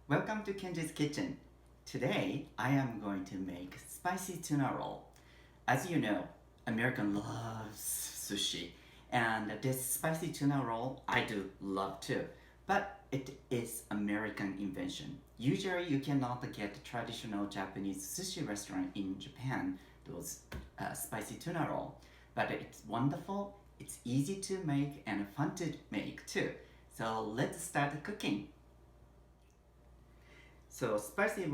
Welcome to Kenji's Kitchen. Today I am going to make spicy tuna roll. As you know, American loves sushi, and this spicy tuna roll I do love too. But it is American invention. Usually you cannot get traditional Japanese sushi restaurant in Japan those spicy tuna roll. But it's wonderful, it's easy to make and fun to make too. So let's start cooking. So spicy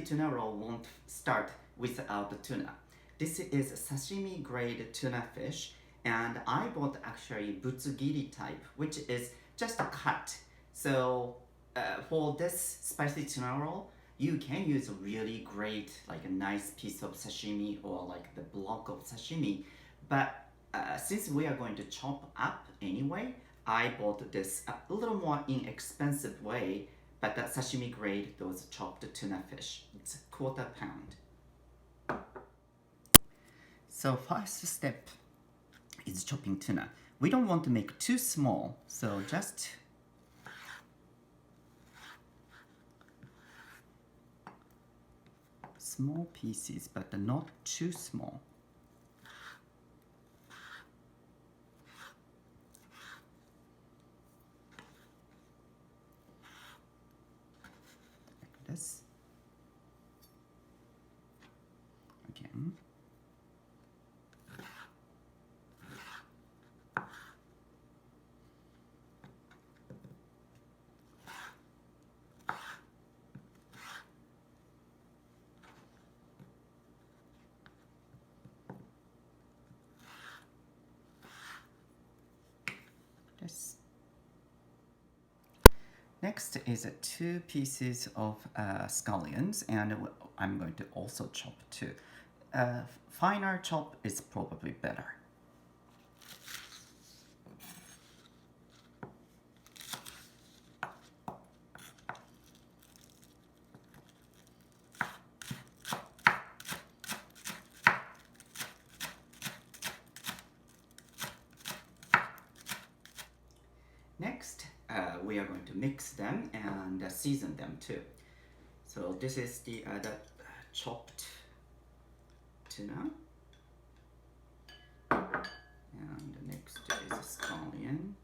tuna roll won't start without the tuna. This is sashimi grade tuna fish, and I bought actually butsugiri type, which is just a cut. So for this spicy tuna roll, you can use a really great, like a nice piece of sashimi or like the block of sashimi. But since we are going to chop up anyway, I bought this a little more inexpensive way, but the sashimi grade, those chopped tuna fish. It's a quarter-pound. So first step is chopping tuna. We don't want to make too small, so just small pieces, but not too small. Like this. Again. This. Next is 2 pieces of scallions, and I'm going to also chop 2. Finer chop is probably better. Next, we are going to mix them and season them too. So this is the chopped tuna, and the next is a scallion.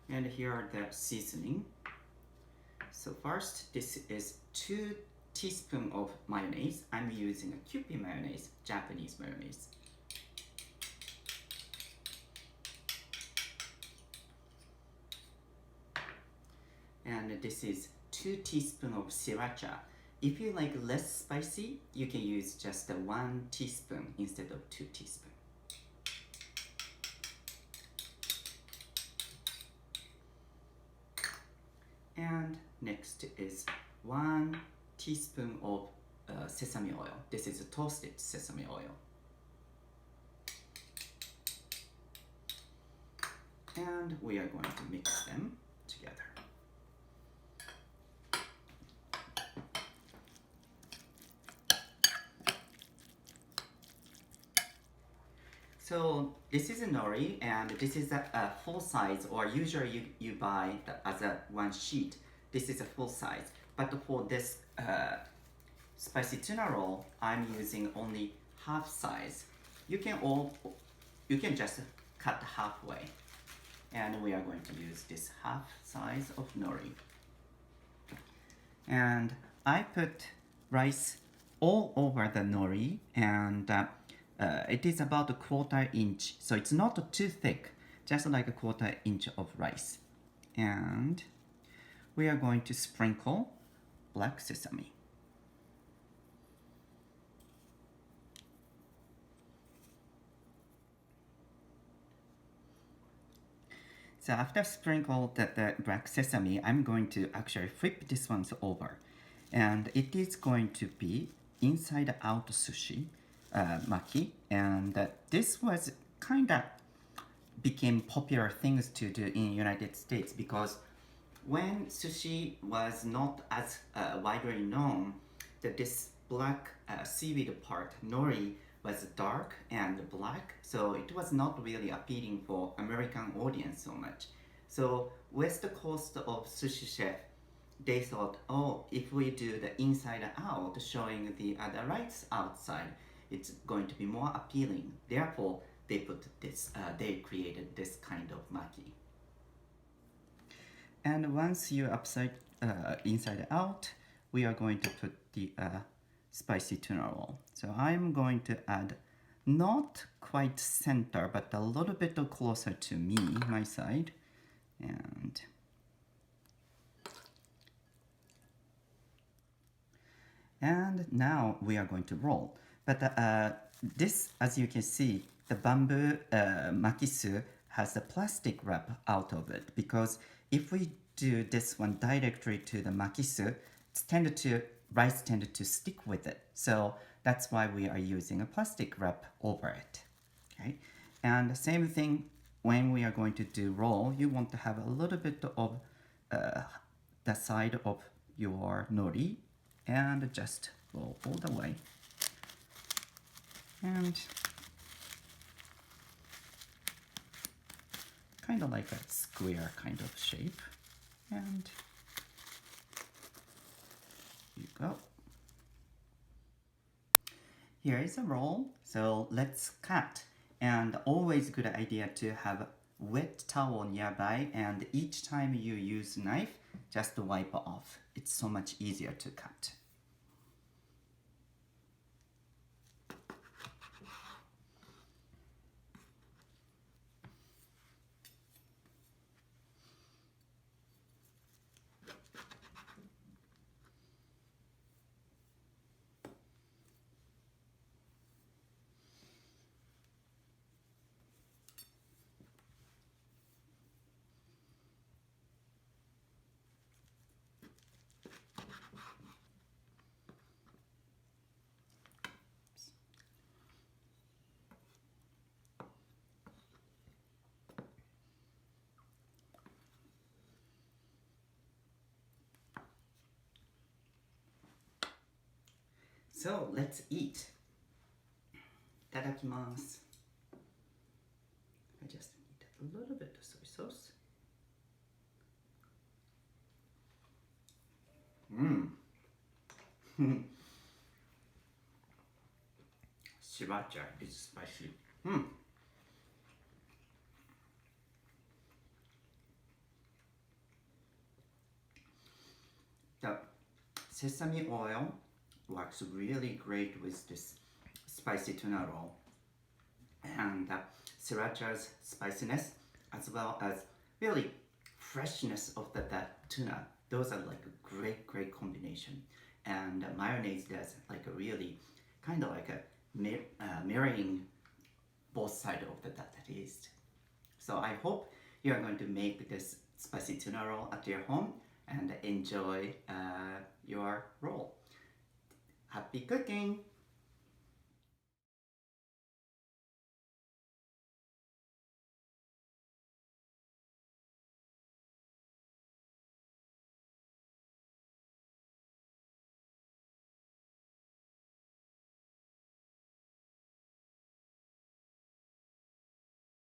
And here are the seasoning. So first, this is 2 teaspoons of mayonnaise. I'm using a Kewpie mayonnaise, Japanese mayonnaise. And this is 2 teaspoons of sriracha. If you like less spicy, you can use just 1 teaspoon instead of 2 teaspoons. And next is 1 teaspoon of sesame oil. This is toasted sesame oil. And we are going to mix them together. So this is a nori, and this is a full size, or usually you buy as a 1 sheet. This is a full size, but for this spicy tuna roll, I'm using only half size. You can just cut halfway, and we are going to use this half size of nori. And I put rice all over the nori, and it is about a 1/4 inch, so it's not too thick, just like a 1/4 inch of rice. And we are going to sprinkle black sesame. So after sprinkle the black sesame, I'm going to actually flip this one over, and it is going to be inside out sushi. Maki, and this was kind of became popular things to do in United States because when sushi was not as widely known, this black seaweed part, nori, was dark and black, so it was not really appealing for American audience so much. So West Coast of sushi chef, they thought, oh, if we do the inside out, showing the rice outside, it's going to be more appealing. Therefore, they put this. They created this kind of maki. And once you upside inside out, we are going to put the spicy tuna roll. So I'm going to add not quite center, but a little bit closer to me, my side, and now we are going to roll. But this, as you can see, the bamboo makisu has a plastic wrap out of it, because if we do this one directly to the makisu, rice tended to stick with it. So that's why we are using a plastic wrap over it. Okay, and the same thing when we are going to do roll, you want to have a little bit of the side of your nori, and just roll all the way. And kind of like a square kind of shape. And you go. Here is a roll, so let's cut. And always good idea to have wet towel nearby, and each time you use knife, just wipe off. It's so much easier to cut. So let's eat. いただきます. I just need a little bit of soy sauce. Sriracha is spicy. The sesame oil works really great with this spicy tuna roll, and sriracha's spiciness, as well as really freshness of the tuna. Those are like a great combination. And mayonnaise does like a really kind of like a mirroring both sides of the taste. So I hope you are going to make this spicy tuna roll at your home and enjoy your roll. Happy cooking!